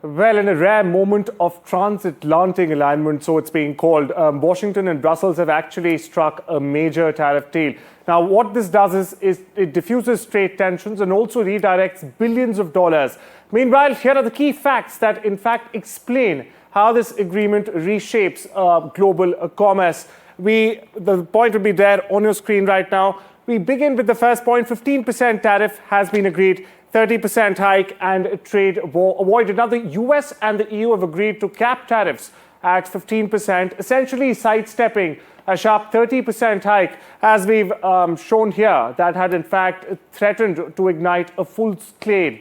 Well, in a rare moment of transatlantic alignment, so it's being called, Washington and Brussels have actually struck a major tariff deal. Now, what this does is it diffuses trade tensions and also redirects billions of dollars. Meanwhile, here are the key facts that, in fact, explain how this agreement reshapes global commerce. The point will be there on your screen right now. We begin with the first point. 15% tariff has been agreed. 30% hike and trade war avoided. Now, the US and the EU have agreed to cap tariffs at 15%, essentially sidestepping a sharp 30% hike, as we've shown here, that had in fact threatened to ignite a full-scale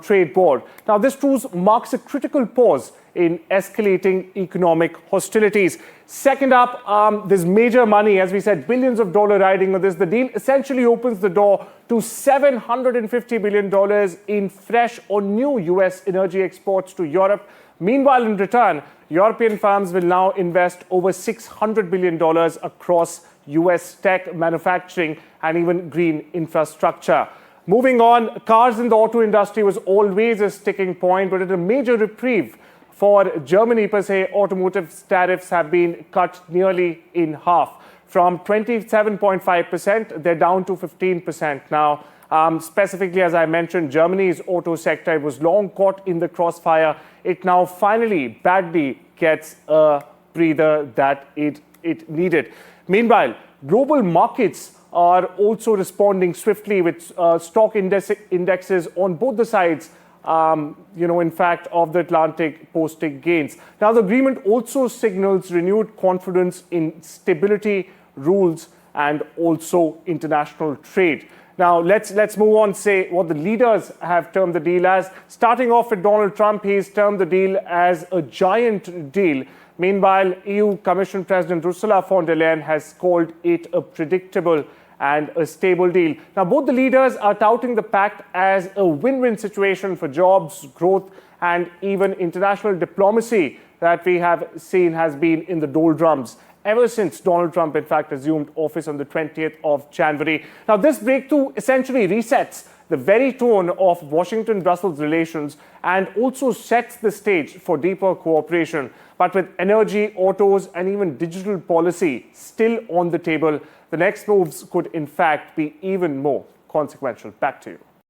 trade war. Now, this truce marks a critical pause in escalating economic hostilities. Second up, there's major money, as we said, billions of dollars riding on this. The deal essentially opens the door to $750 billion in fresh or new US energy exports to Europe. Meanwhile, in return, European firms will now invest over $600 billion across US tech, manufacturing, and even green infrastructure. Moving on, cars in the auto industry was always a sticking point, but at a major reprieve for Germany per se. Automotive tariffs have been cut nearly in half. From 27.5%, they're down to 15% now. Specifically, as I mentioned, Germany's auto sector was long caught in the crossfire. It now finally badly gets a breather that it needed. Meanwhile, global markets are also responding swiftly with stock indexes on both the sides, in fact, of the Atlantic posting gains. Now, the agreement also signals renewed confidence in stability, rules, and also international trade. Now, let's move on, say what the leaders have termed the deal as. Starting off with Donald Trump, he's termed the deal as a giant deal. Meanwhile, EU Commission President Ursula von der Leyen has called it a predictable and a stable deal. Now, both the leaders are touting the pact as a win-win situation for jobs, growth, and even international diplomacy that we have seen has been in the doldrums ever since Donald Trump, in fact, assumed office on the 20th of January. Now, this breakthrough essentially resets the very tone of Washington-Brussels relations and also sets the stage for deeper cooperation. But with energy, autos, and even digital policy still on the table, the next moves could, in fact, be even more consequential. Back to you.